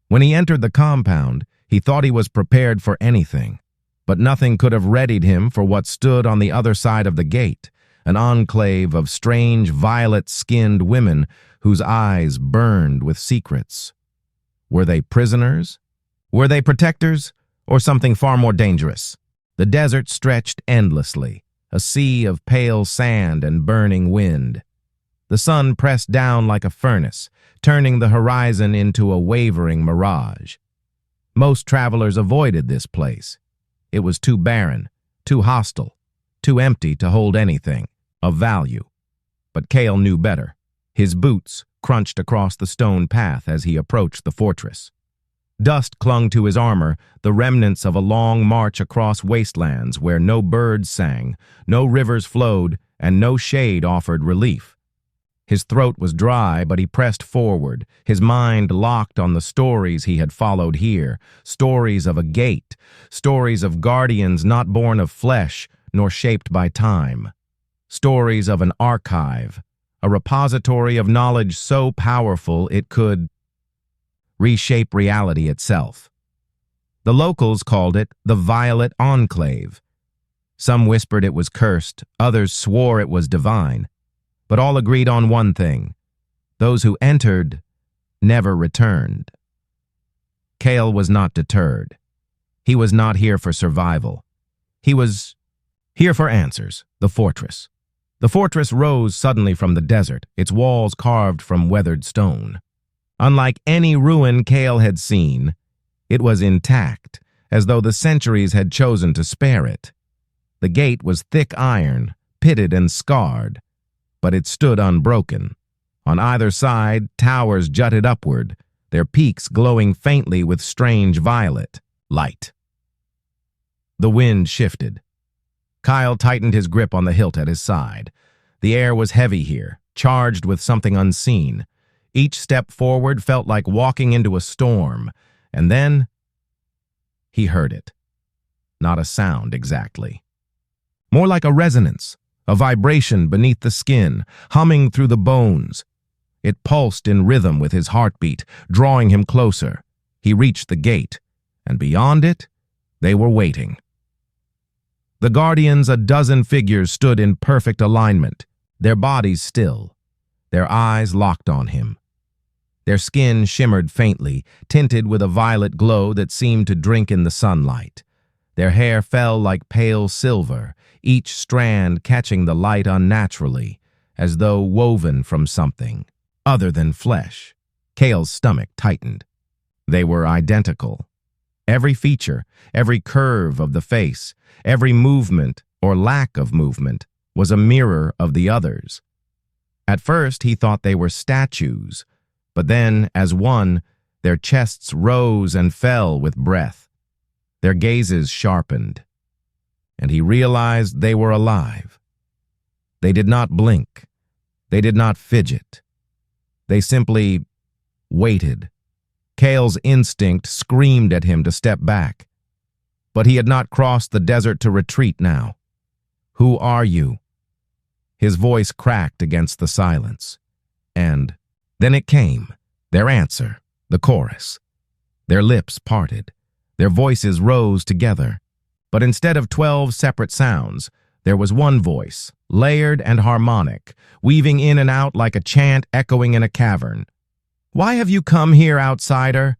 When he entered the compound, he thought he was prepared for anything, but nothing could have readied him for what stood on the other side of the gate, an enclave of strange violet-skinned women whose eyes burned with secrets. Were they prisoners? Were they protectors? Or something far more dangerous? The desert stretched endlessly, a sea of pale sand and burning wind. The sun pressed down like a furnace, turning the horizon into a wavering mirage. Most travelers avoided this place. It was too barren, too hostile, too empty to hold anything of value. But Cale knew better. His boots crunched across the stone path as he approached the fortress. Dust clung to his armor, the remnants of a long march across wastelands where no birds sang, no rivers flowed, and no shade offered relief. His throat was dry, but he pressed forward, his mind locked on the stories he had followed here, stories of a gate, stories of guardians not born of flesh nor shaped by time, stories of an archive, a repository of knowledge so powerful it could reshape reality itself. The locals called it the Violet Enclave. Some whispered it was cursed, others swore it was divine. But all agreed on one thing: those who entered never returned. Cale was not deterred. He was not here for survival. He was here for answers. The fortress. The fortress rose suddenly from the desert, its walls carved from weathered stone. Unlike any ruin Cale had seen, it was intact, as though the centuries had chosen to spare it. The gate was thick iron, pitted and scarred, but it stood unbroken. On either side, towers jutted upward, their peaks glowing faintly with strange violet light. The wind shifted. Kyle tightened his grip on the hilt at his side. The air was heavy here, charged with something unseen. Each step forward felt like walking into a storm, and then he heard it. Not a sound exactly. More like a resonance, a vibration beneath the skin, humming through the bones. It pulsed in rhythm with his heartbeat, drawing him closer. He reached the gate, and beyond it, they were waiting. The guardians, a dozen figures, stood in perfect alignment, their bodies still, their eyes locked on him. Their skin shimmered faintly, tinted with a violet glow that seemed to drink in the sunlight. Their hair fell like pale silver, each strand catching the light unnaturally, as though woven from something other than flesh. Cale's stomach tightened. They were identical. Every feature, every curve of the face, every movement or lack of movement was a mirror of the others. At first, he thought they were statues, but then, as one, their chests rose and fell with breath. Their gazes sharpened, and he realized they were alive. They did not blink. They did not fidget. They simply waited. Cale's instinct screamed at him to step back. But he had not crossed the desert to retreat now. "Who are you?" His voice cracked against the silence. And then it came, their answer, the chorus. Their lips parted. Their voices rose together. But instead of 12 separate sounds, there was one voice, layered and harmonic, weaving in and out like a chant echoing in a cavern. "Why have you come here, outsider?"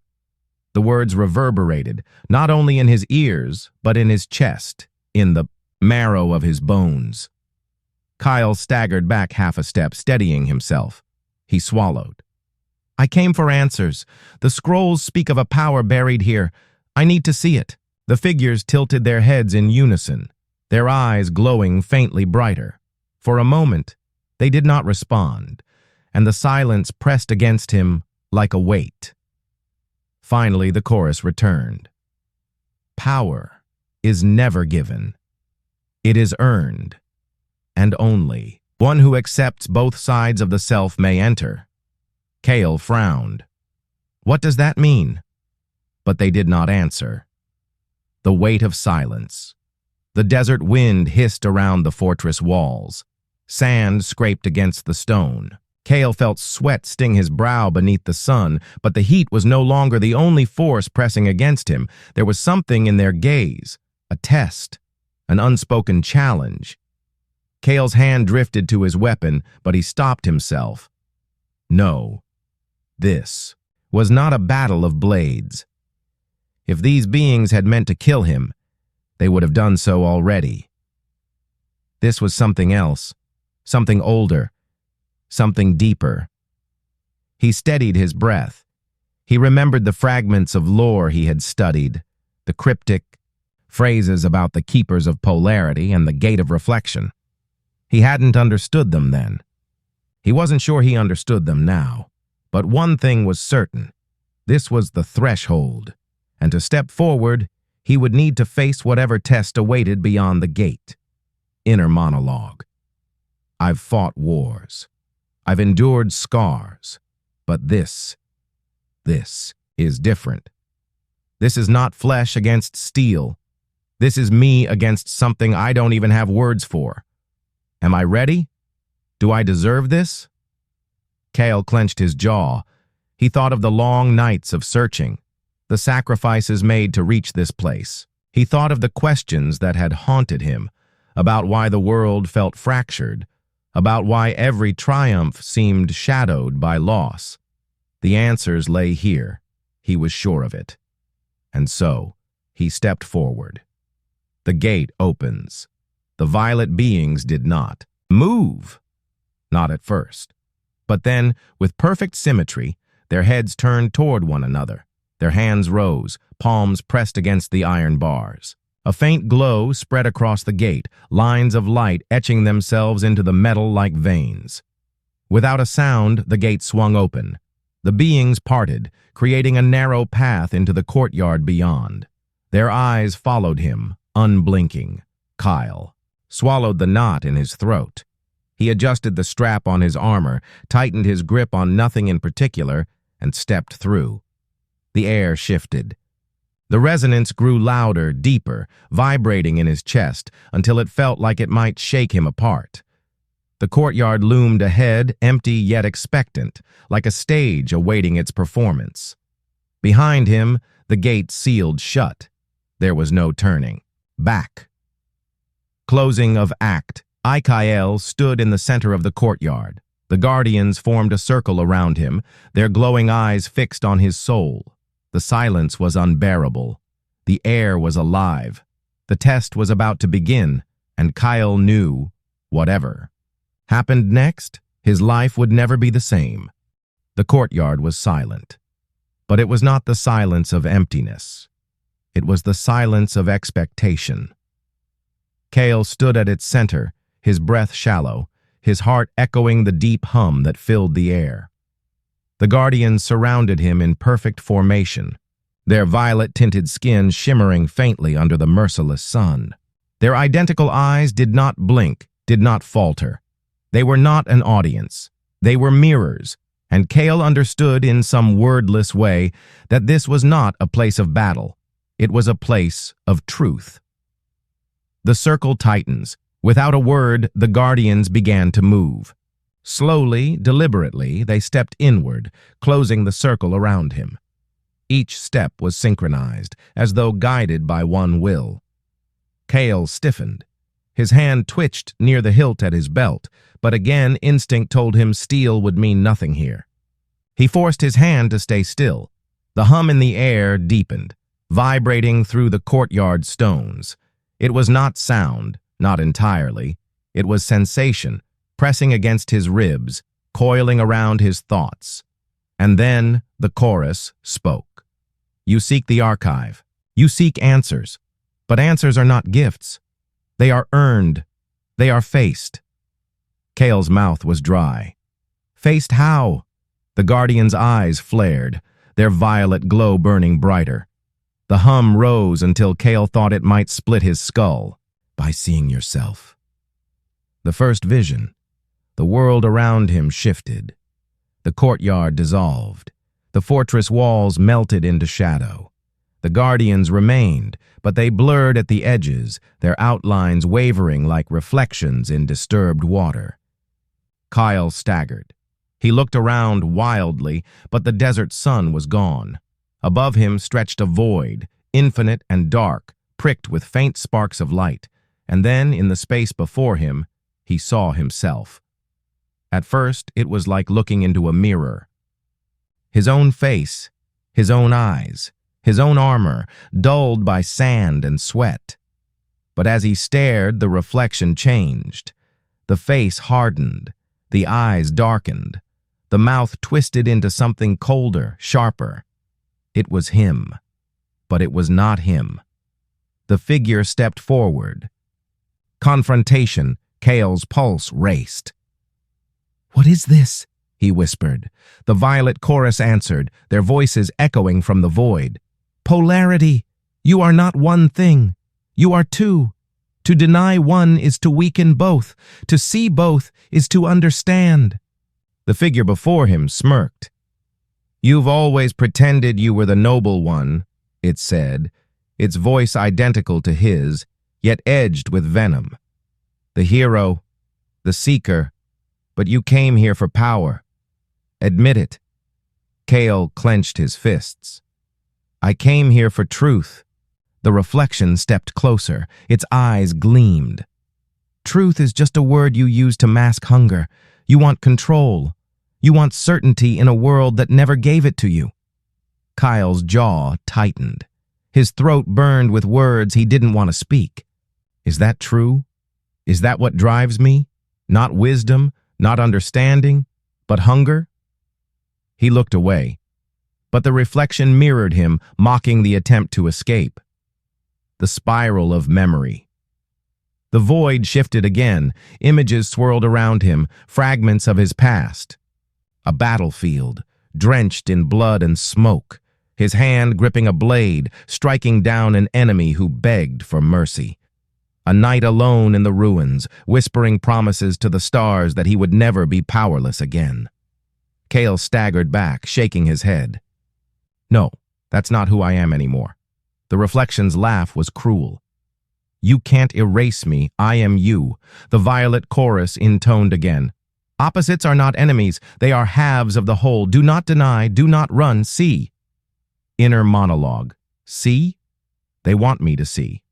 The words reverberated, not only in his ears, but in his chest, in the marrow of his bones. Kyle staggered back half a step, steadying himself. He swallowed. "I came for answers. The scrolls speak of a power buried here. I need to see it." The figures tilted their heads in unison, their eyes glowing faintly brighter. For a moment, they did not respond, and the silence pressed against him like a weight. Finally, the chorus returned. "Power is never given. It is earned, and only one who accepts both sides of the self may enter." Cale frowned. "What does that mean?" But they did not answer. The weight of silence. The desert wind hissed around the fortress walls. Sand scraped against the stone. Cale felt sweat sting his brow beneath the sun, but the heat was no longer the only force pressing against him. There was something in their gaze, a test, an unspoken challenge. Cale's hand drifted to his weapon, but he stopped himself. No, this was not a battle of blades. If these beings had meant to kill him, they would have done so already. This was something else, something older, something deeper. He steadied his breath. He remembered the fragments of lore he had studied, the cryptic phrases about the keepers of polarity and the gate of reflection. He hadn't understood them then. He wasn't sure he understood them now. But one thing was certain. This was the threshold, and to step forward, he would need to face whatever test awaited beyond the gate. Inner monologue. I've fought wars. I've endured scars. But this is different. This is not flesh against steel. This is me against something I don't even have words for. Am I ready? Do I deserve this? Cale clenched his jaw. He thought of the long nights of searching, the sacrifices made to reach this place. He thought of the questions that had haunted him, about why the world felt fractured, about why every triumph seemed shadowed by loss. The answers lay here. He was sure of it. And so, he stepped forward. The gate opens. The violet beings did not move. Not at first. But then, with perfect symmetry, their heads turned toward one another. Their hands rose, palms pressed against the iron bars. A faint glow spread across the gate, lines of light etching themselves into the metal like veins. Without a sound, the gate swung open. The beings parted, creating a narrow path into the courtyard beyond. Their eyes followed him, unblinking. Kyle swallowed the knot in his throat. He adjusted the strap on his armor, tightened his grip on nothing in particular, and stepped through. The air shifted. The resonance grew louder, deeper, vibrating in his chest until it felt like it might shake him apart. The courtyard loomed ahead, empty yet expectant, like a stage awaiting its performance. Behind him, the gate sealed shut. There was no turning back. Closing of act. Ikael stood in the center of the courtyard. The guardians formed a circle around him, their glowing eyes fixed on his soul. The silence was unbearable. The air was alive. The test was about to begin, and Kyle knew, whatever happened next, his life would never be the same. The courtyard was silent. But it was not the silence of emptiness. It was the silence of expectation. Cale stood at its center, his breath shallow, his heart echoing the deep hum that filled the air. The guardians surrounded him in perfect formation, their violet-tinted skin shimmering faintly under the merciless sun. Their identical eyes did not blink, did not falter. They were not an audience. They were mirrors, and Cale understood in some wordless way that this was not a place of battle. It was a place of truth. The circle tightens. Without a word, the guardians began to move. Slowly, deliberately, they stepped inward, closing the circle around him. Each step was synchronized, as though guided by one will. Cale stiffened. His hand twitched near the hilt at his belt, but again instinct told him steel would mean nothing here. He forced his hand to stay still. The hum in the air deepened, vibrating through the courtyard stones. It was not sound, not entirely. It was sensation, pressing against his ribs, coiling around his thoughts. And then the chorus spoke. You seek the archive. You seek answers. But answers are not gifts. They are earned. They are faced. Cale's mouth was dry. Faced how? The guardian's eyes flared, their violet glow burning brighter. The hum rose until Cale thought it might split his skull. By seeing yourself. The first vision. The world around him shifted. The courtyard dissolved. The fortress walls melted into shadow. The guardians remained, but they blurred at the edges, their outlines wavering like reflections in disturbed water. Kyle staggered. He looked around wildly, but the desert sun was gone. Above him stretched a void, infinite and dark, pricked with faint sparks of light, and then, in the space before him, he saw himself. At first, it was like looking into a mirror. His own face, his own eyes, his own armor, dulled by sand and sweat. But as he stared, the reflection changed. The face hardened, the eyes darkened, the mouth twisted into something colder, sharper. It was him, but it was not him. The figure stepped forward. Confrontation, Cale's pulse raced. "What is this?" he whispered. The violet chorus answered, their voices echoing from the void. "Polarity! You are not one thing. You are two. To deny one is to weaken both. To see both is to understand." The figure before him smirked. "You've always pretended you were the noble one," it said, its voice identical to his, yet edged with venom. "The hero, the seeker, but you came here for power. Admit it." Cale clenched his fists. "I came here for truth." The reflection stepped closer. Its eyes gleamed. "Truth is just a word you use to mask hunger. You want control. You want certainty in a world that never gave it to you." Kyle's jaw tightened. His throat burned with words he didn't want to speak. "Is that true? Is that what drives me? Not wisdom, not understanding, but hunger?" He looked away, but the reflection mirrored him, mocking the attempt to escape. The spiral of memory. The void shifted again. Images swirled around him, fragments of his past. A battlefield, drenched in blood and smoke, his hand gripping a blade, striking down an enemy who begged for mercy. A night alone in the ruins, whispering promises to the stars that he would never be powerless again. Cale staggered back, shaking his head. "No, that's not who I am anymore." The reflection's laugh was cruel. "You can't erase me, I am you." The violet chorus intoned again. "Opposites are not enemies, they are halves of the whole. Do not deny, do not run, see." Inner monologue. See? They want me to see.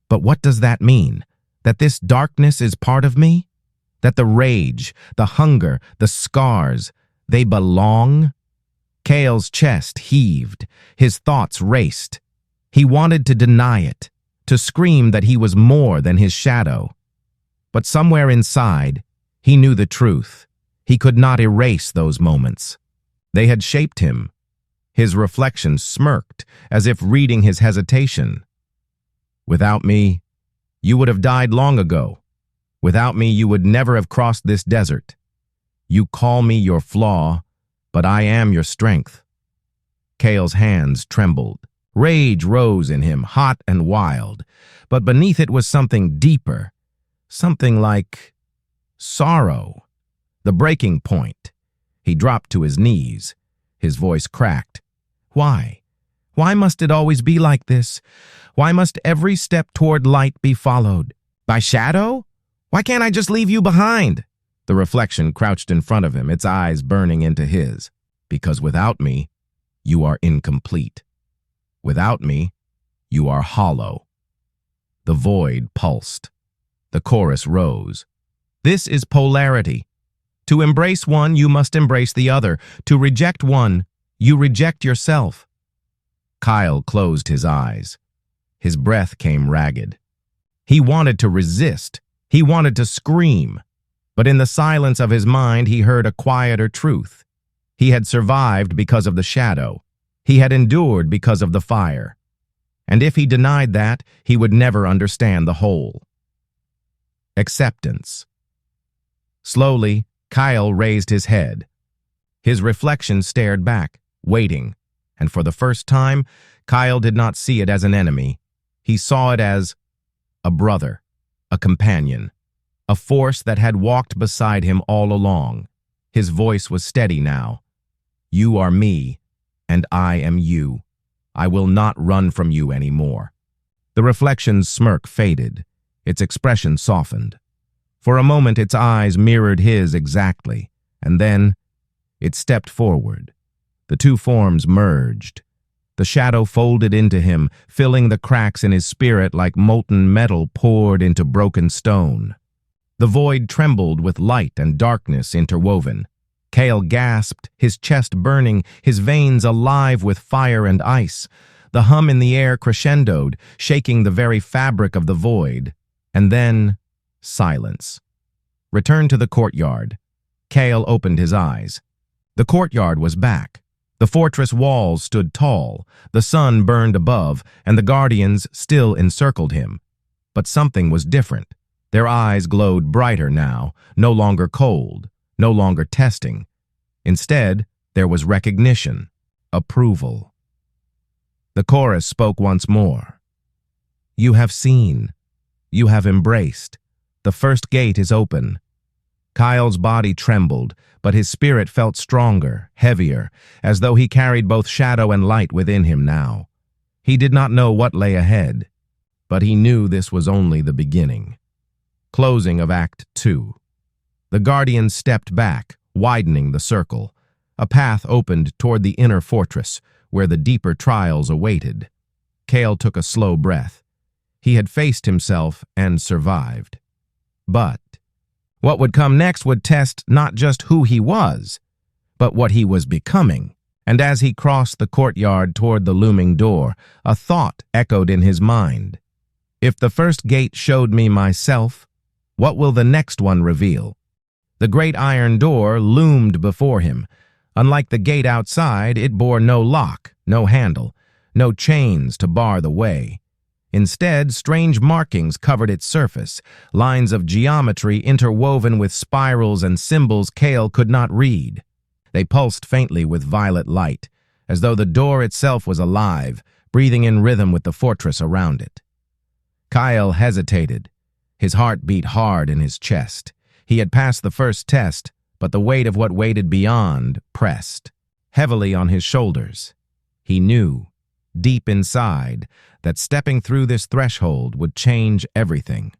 But what does that mean? That this darkness is part of me? That the rage, the hunger, the scars, they belong? Cale's chest heaved. His thoughts raced. He wanted to deny it, to scream that he was more than his shadow. But somewhere inside, he knew the truth. He could not erase those moments. They had shaped him. His reflection smirked, as if reading his hesitation. "Without me, you would have died long ago. Without me, you would never have crossed this desert. You call me your flaw, but I am your strength." Cale's hands trembled. Rage rose in him, hot and wild, but beneath it was something deeper, something like sorrow. The breaking point. He dropped to his knees. His voice cracked. "Why? Why must it always be like this? Why must every step toward light be followed by shadow? Why can't I just leave you behind?" The reflection crouched in front of him, its eyes burning into his. "Because without me, you are incomplete. Without me, you are hollow." The void pulsed. The chorus rose. "This is polarity. To embrace one, you must embrace the other. To reject one, you reject yourself." Kyle closed his eyes. His breath came ragged. He wanted to resist. He wanted to scream. But in the silence of his mind, he heard a quieter truth. He had survived because of the shadow. He had endured because of the fire. And if he denied that, he would never understand the whole. Acceptance. Slowly, Kyle raised his head. His reflection stared back, waiting, and for the first time, Kyle did not see it as an enemy. He saw it as a brother, a companion, a force that had walked beside him all along. His voice was steady now. "You are me, and I am you. I will not run from you anymore." The reflection's smirk faded. Its expression softened. For a moment, its eyes mirrored his exactly, and then it stepped forward. The two forms merged. The shadow folded into him, filling the cracks in his spirit like molten metal poured into broken stone. The void trembled with light and darkness interwoven. Kale gasped, his chest burning, his veins alive with fire and ice. The hum in the air crescendoed, shaking the very fabric of the void. And then, silence. Return to the courtyard. Kale opened his eyes. The courtyard was back. The fortress walls stood tall, the sun burned above, and the guardians still encircled him. But something was different. Their eyes glowed brighter now, no longer cold, no longer testing. Instead, there was recognition, approval. The chorus spoke once more. You have seen. You have embraced. The first gate is open. Kyle's body trembled, but his spirit felt stronger, heavier, as though he carried both shadow and light within him now. He did not know what lay ahead, but he knew this was only the beginning. Closing of Act 2. The guardians stepped back, widening the circle. A path opened toward the inner fortress, where the deeper trials awaited. Kale took a slow breath. He had faced himself and survived. But what would come next would test not just who he was, but what he was becoming. And as he crossed the courtyard toward the looming door, a thought echoed in his mind. If the first gate showed me myself, what will the next one reveal? The great iron door loomed before him. Unlike the gate outside, it bore no lock, no handle, no chains to bar the way. Instead, strange markings covered its surface, lines of geometry interwoven with spirals and symbols Kale could not read. They pulsed faintly with violet light, as though the door itself was alive, breathing in rhythm with the fortress around it. Kyle hesitated. His heart beat hard in his chest. He had passed the first test, but the weight of what waited beyond pressed heavily on his shoulders. He knew, deep inside, that stepping through this threshold would change everything.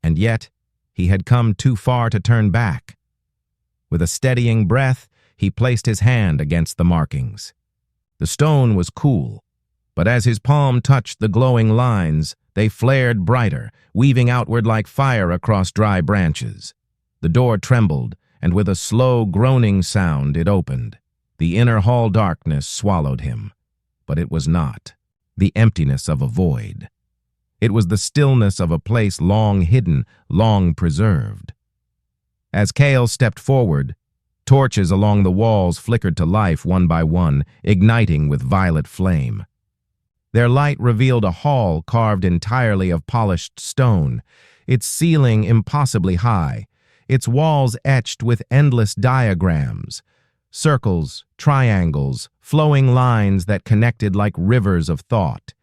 And yet, he had come too far to turn back. With a steadying breath, he placed his hand against the markings. The stone was cool, but as his palm touched the glowing lines, they flared brighter, weaving outward like fire across dry branches. The door trembled, and with a slow, groaning sound, it opened. The inner hall darkness swallowed him. But it was not the emptiness of a void. It was the stillness of a place long hidden, long preserved. As Kale stepped forward, torches along the walls flickered to life one by one, igniting with violet flame. Their light revealed a hall carved entirely of polished stone, its ceiling impossibly high, its walls etched with endless diagrams, circles, triangles, flowing lines that connected like rivers of thought.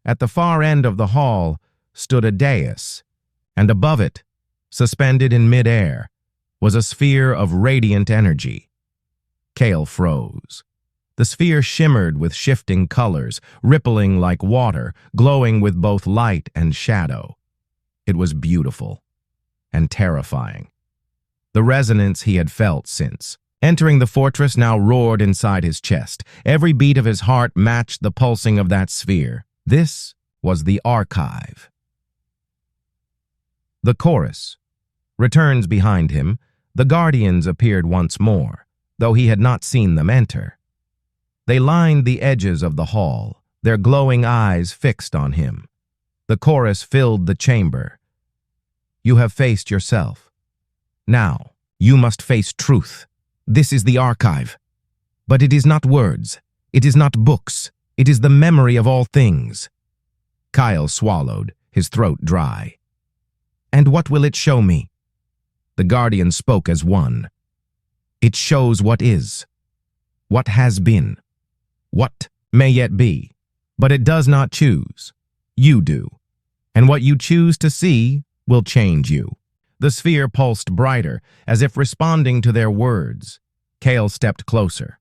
At the far end of the hall stood a dais, and above it, suspended in midair, was a sphere of radiant energy. Kale froze. The sphere shimmered with shifting colors, rippling like water, glowing with both light and shadow. It was beautiful and terrifying. The resonance he had felt since entering the fortress now roared inside his chest. Every beat of his heart matched the pulsing of that sphere. This was the archive. The chorus returns behind him. The guardians appeared once more, though he had not seen them enter. They lined the edges of the hall, their glowing eyes fixed on him. The chorus filled the chamber. You have faced yourself. Now, you must face truth. This is the archive. But it is not words. It is not books. It is the memory of all things. Kyle swallowed, his throat dry. And what will it show me? The guardian spoke as one. It shows what is, what has been, what may yet be. But it does not choose. You do. And what you choose to see will change you. The sphere pulsed brighter, as if responding to their words. Kale stepped closer.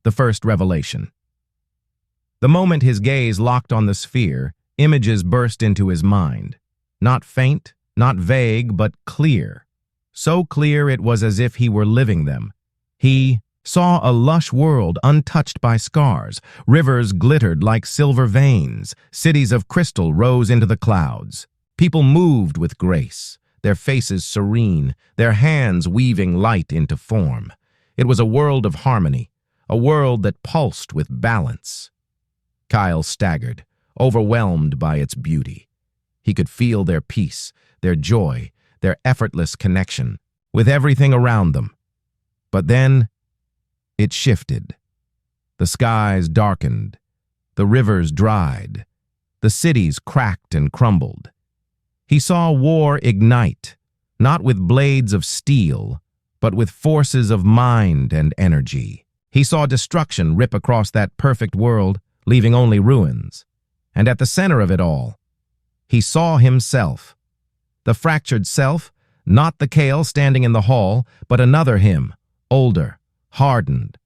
The first revelation. The moment his gaze locked on the sphere, images burst into his mind. Not faint, not vague, but clear. so clear it was as if he were living them. He saw a lush world untouched by scars. Rivers glittered like silver veins. Cities of crystal rose into the clouds. People moved with grace, their faces serene, their hands weaving light into form. It was a world of harmony, a world that pulsed with balance. Kyle staggered, overwhelmed by its beauty. He could feel their peace, their joy, their effortless connection with everything around them. But then, it shifted. The skies darkened, the rivers dried, the cities cracked and crumbled. He saw war ignite, not with blades of steel, but with forces of mind and energy. He saw destruction rip across that perfect world, leaving only ruins. And at the center of it all, he saw himself. The fractured self, not the Kale standing in the hall, but another him, older, hardened.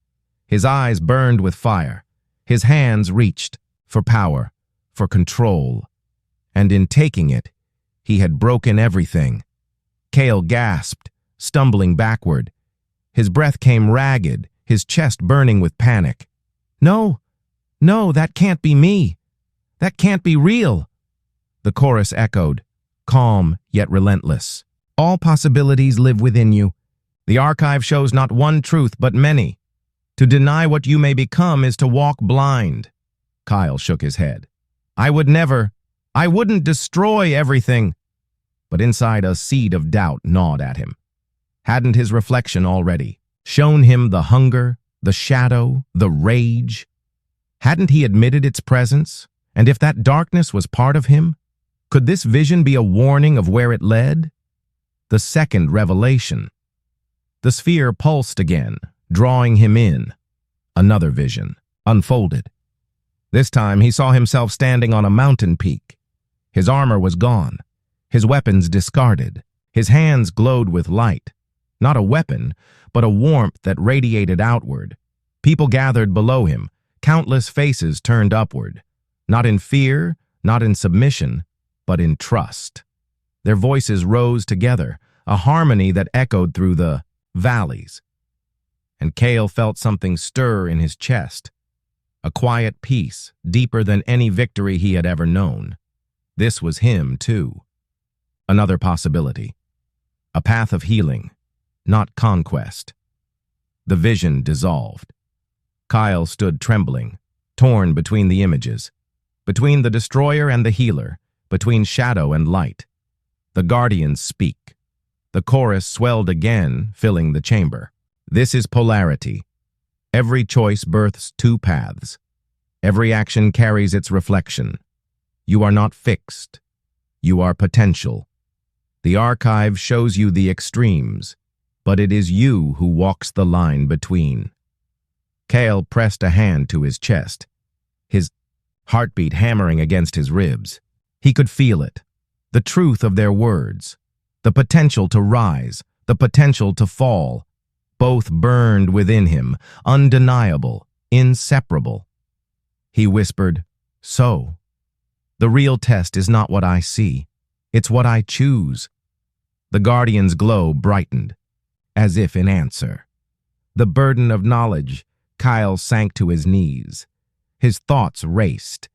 His eyes burned with fire. His hands reached for power, for control. And in taking it, he had broken everything. Kale gasped, stumbling backward. His breath came ragged, his chest burning with panic. No, that can't be me. That can't be real. The chorus echoed, calm yet relentless. All possibilities live within you. The archive shows not one truth, but many. To deny what you may become is to walk blind. Kyle shook his head. I wouldn't destroy everything. But inside a seed of doubt gnawed at him. Hadn't his reflection already shown him the hunger, the shadow, the rage? Hadn't he admitted its presence? And if that darkness was part of him, could this vision be a warning of where it led? The second revelation. The sphere pulsed again, drawing him in. Another vision unfolded. This time he saw himself standing on a mountain peak. His armor was gone, his weapons discarded. His hands glowed with light. Not a weapon, but a warmth that radiated outward. People gathered below him, countless faces turned upward. Not in fear, not in submission, but in trust. Their voices rose together, a harmony that echoed through the valleys. And Kale felt something stir in his chest, a quiet peace, deeper than any victory he had ever known. This was him, too. Another possibility. A path of healing, not conquest. The vision dissolved. Kyle stood trembling, torn between the images, between the destroyer and the healer, between shadow and light. The guardians speak. The chorus swelled again, filling the chamber. This is polarity. Every choice births two paths. Every action carries its reflection. You are not fixed. You are potential. The archive shows you the extremes, but it is you who walks the line between. Kale pressed a hand to his chest, his heartbeat hammering against his ribs. He could feel it, the truth of their words, the potential to rise, the potential to fall. Both burned within him, undeniable, inseparable. He whispered, "So, the real test is not what I see, it's what I choose." The guardian's glow brightened, as if in answer. The burden of knowledge, Kyle sank to his knees. His thoughts raced.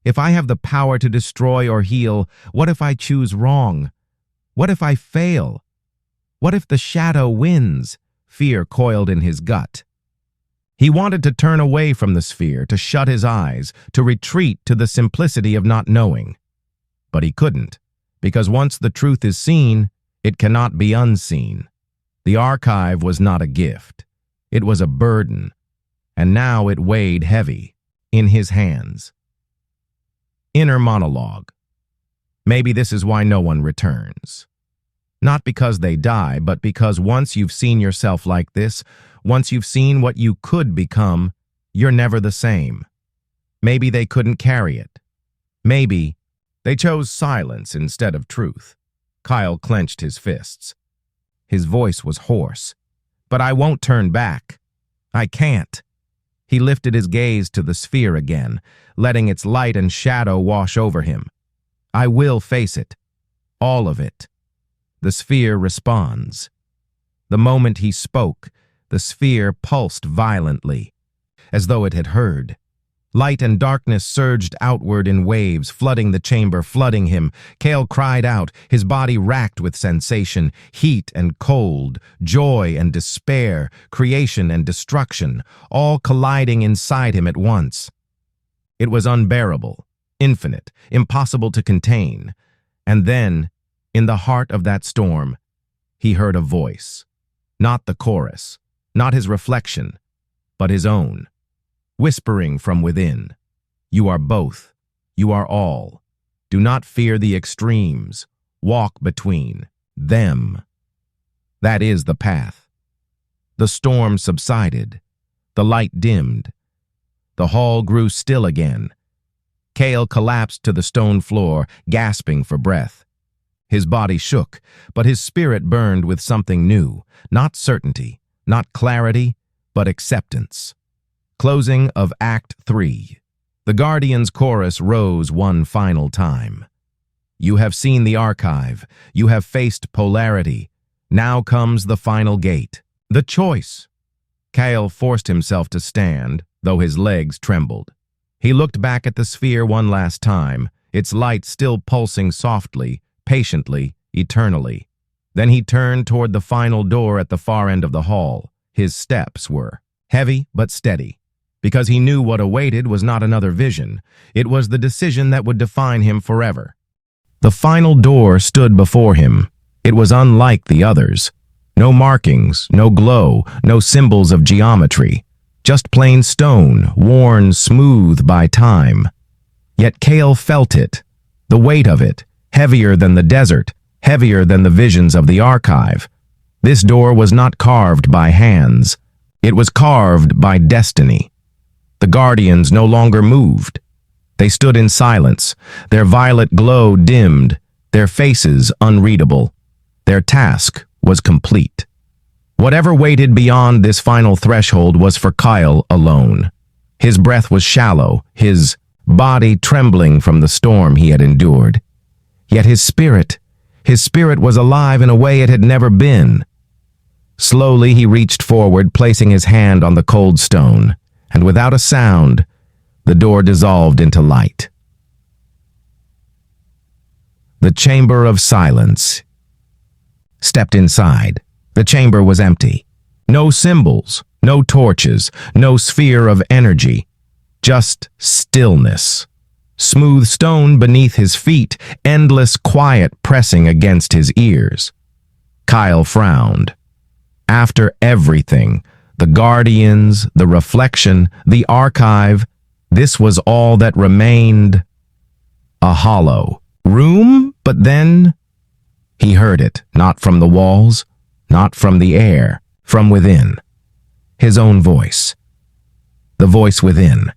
If I have the power to destroy or heal, what if I choose wrong? What if I fail? What if the shadow wins? Fear coiled in his gut. He wanted to turn away from the sphere, to shut his eyes, to retreat to the simplicity of not knowing. But he couldn't, because once the truth is seen, it cannot be unseen. The archive was not a gift. It was a burden, and now it weighed heavy in his hands. Inner monologue. Maybe this is why no one returns. Not because they die, but because once you've seen yourself like this, once you've seen what you could become, you're never the same. Maybe they couldn't carry it. Maybe they chose silence instead of truth. Kyle clenched his fists. His voice was hoarse. But I won't turn back. I can't. He lifted his gaze to the sphere again, letting its light and shadow wash over him. I will face it. All of it. The sphere responds. The moment he spoke, the sphere pulsed violently, as though it had heard. Light and darkness surged outward in waves, flooding the chamber, flooding him. Kale cried out, his body racked with sensation, heat and cold, joy and despair, creation and destruction, all colliding inside him at once. It was unbearable, infinite, impossible to contain. And then, in the heart of that storm, he heard a voice. Not the chorus, not his reflection, but his own. Whispering from within, "You are both. You are all. Do not fear the extremes. Walk between them." That is the path. The storm subsided. The light dimmed. The hall grew still again. Kale collapsed to the stone floor, gasping for breath. His body shook, but his spirit burned with something new, not certainty, not clarity, but acceptance. Closing of Act 3. The Guardian's chorus rose one final time. You have seen the archive. You have faced polarity. Now comes the final gate. The choice. Kale forced himself to stand, though his legs trembled. He looked back at the sphere one last time, its light still pulsing softly, patiently, eternally. Then he turned toward the final door at the far end of the hall. His steps were heavy but steady, because he knew what awaited was not another vision. It was the decision that would define him forever. The final door stood before him. It was unlike the others. No markings, no glow, no symbols of geometry. Just plain stone, worn smooth by time. Yet Kale felt it, the weight of it, heavier than the desert, heavier than the visions of the archive. This door was not carved by hands. It was carved by destiny. The Guardians no longer moved. They stood in silence, their violet glow dimmed, their faces unreadable. Their task was complete. Whatever waited beyond this final threshold was for Kyle alone. His breath was shallow, his body trembling from the storm he had endured. Yet his spirit was alive in a way it had never been. Slowly he reached forward, placing his hand on the cold stone, and without a sound, the door dissolved into light. The Chamber of Silence. Stepped inside. The chamber was empty. No symbols, no torches, no sphere of energy. Just stillness. Smooth stone beneath his feet, endless quiet pressing against his ears. Kyle frowned. After everything, the Guardians, the reflection, the archive, this was all that remained. A hollow room, but then he heard it, not from the walls, not from the air, from within. His own voice. The voice within.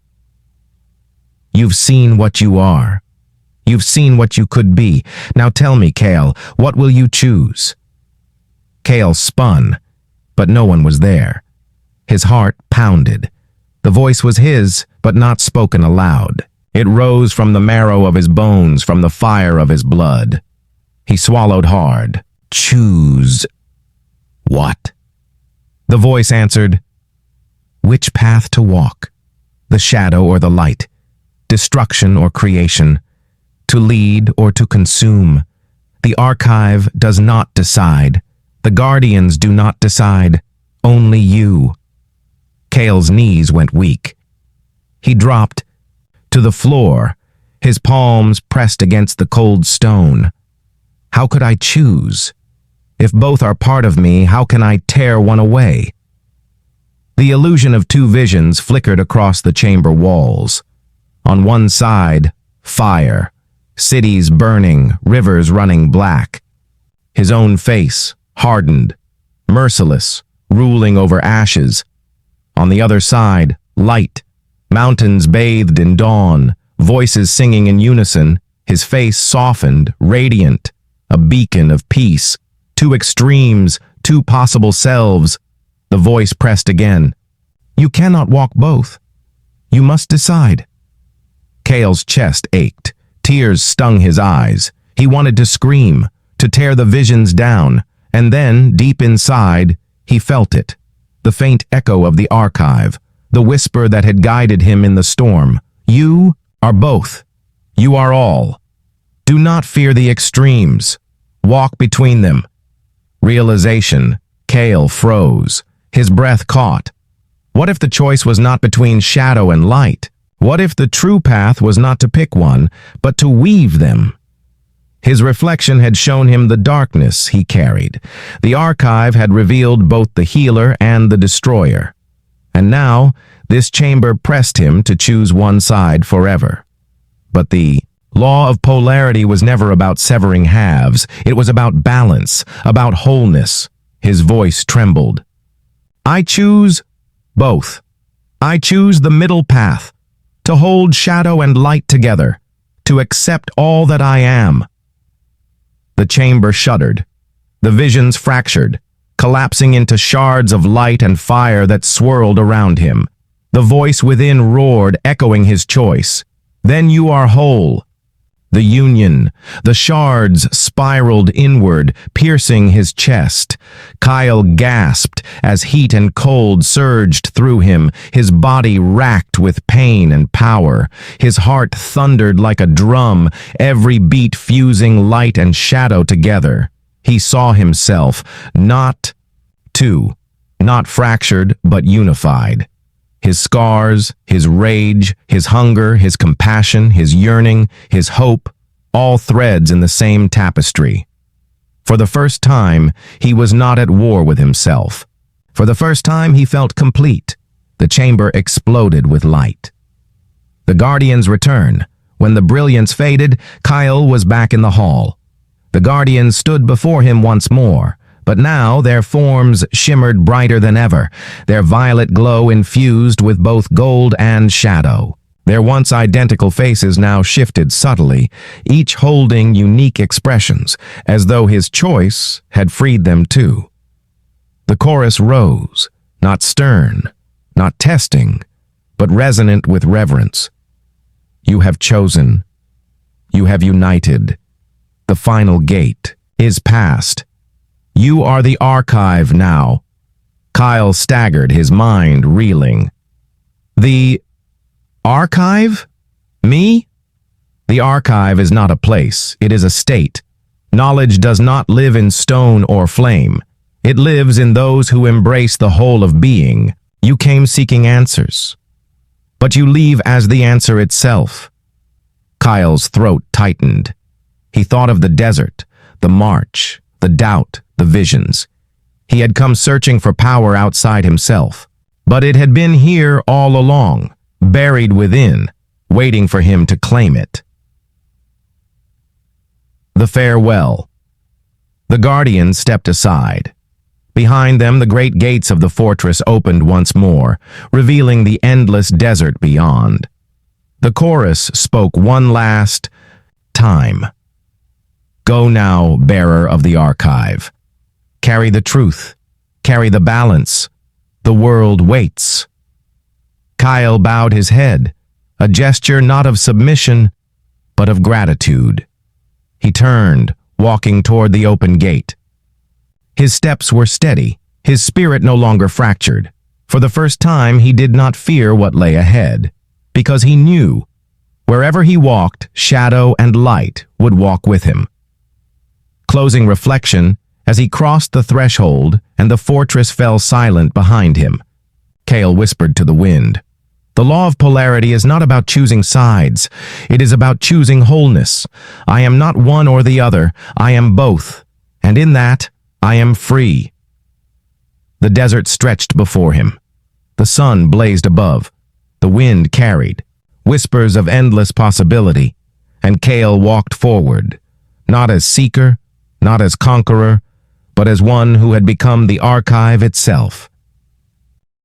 You've seen what you are. You've seen what you could be. Now tell me, Kale, what will you choose? Kale spun, but no one was there. His heart pounded. The voice was his, but not spoken aloud. It rose from the marrow of his bones, from the fire of his blood. He swallowed hard. Choose. What? The voice answered, which path to walk? The shadow or the light? Destruction or creation? To lead or to consume? The archive does not decide. The Guardians do not decide. Only you. Kale's knees went weak. He dropped to the floor, his palms pressed against the cold stone. How could I choose? If both are part of me, how can I tear one away? The illusion of two visions flickered across the chamber walls. On one side, fire, cities burning, rivers running black. His own face, hardened, merciless, ruling over ashes. On the other side, light, mountains bathed in dawn, voices singing in unison, his face softened, radiant, a beacon of peace. Two extremes, two possible selves. The voice pressed again. You cannot walk both. You must decide. Kale's chest ached. Tears stung his eyes. He wanted to scream, to tear the visions down, And then, deep inside, he felt it. The faint echo of the archive, the whisper that had guided him in the storm. You are both. You are all. Do not fear the extremes. Walk between them. Realization. Kale froze. His breath caught. What if the choice was not between shadow and light? What if the true path was not to pick one, but to weave them? His reflection had shown him the darkness he carried. The archive had revealed both the healer and the destroyer. And now, this chamber pressed him to choose one side forever. But the law of polarity was never about severing halves. It was about balance, about wholeness. His voice trembled. I choose both. I choose the middle path, to hold shadow and light together, to accept all that I am. The chamber shuddered. The visions fractured, collapsing into shards of light and fire that swirled around him. The voice within roared, echoing his choice. Then you are whole. The union, the shards spiraled inward, piercing his chest. Kyle gasped as heat and cold surged through him, his body racked with pain and power. His heart thundered like a drum, every beat fusing light and shadow together. He saw himself, not two, not fractured, but unified. His scars, his rage, his hunger, his compassion, his yearning, his hope, all threads in the same tapestry. For the first time, he was not at war with himself. For the first time, he felt complete. The chamber exploded with light. The Guardians return. When the brilliance faded, Kyle was back in the hall. The Guardians stood before him once more. But now their forms shimmered brighter than ever, their violet glow infused with both gold and shadow. Their once identical faces now shifted subtly, each holding unique expressions, as though his choice had freed them too. The chorus rose, not stern, not testing, but resonant with reverence. You have chosen. You have united. The final gate is past. You are the archive now. Kyle staggered, his mind reeling. The archive? Me? The archive is not a place, it is a state. Knowledge does not live in stone or flame. It lives in those who embrace the whole of being. You came seeking answers, but you leave as the answer itself. Kyle's throat tightened. He thought of the desert, the march, the doubt, the visions. He had come searching for power outside himself, but it had been here all along, buried within, waiting for him to claim it. The farewell. The Guardians stepped aside. Behind them, the great gates of the fortress opened once more, revealing the endless desert beyond. The chorus spoke one last time. Go now, bearer of the archive. Carry the truth. Carry the balance. The world waits. Kyle bowed his head, a gesture not of submission, but of gratitude. He turned, walking toward the open gate. His steps were steady, his spirit no longer fractured. For the first time, he did not fear what lay ahead, because he knew, wherever he walked, shadow and light would walk with him. Closing reflection, as he crossed the threshold and the fortress fell silent behind him, Kale whispered to the wind, The law of polarity is not about choosing sides. It is about choosing wholeness. I am not one or the other. I am both. And in that, I am free. The desert stretched before him. The sun blazed above. The wind carried. Whispers of endless possibility. And Kale walked forward, not as seeker, not as conqueror, but as one who had become the archive itself.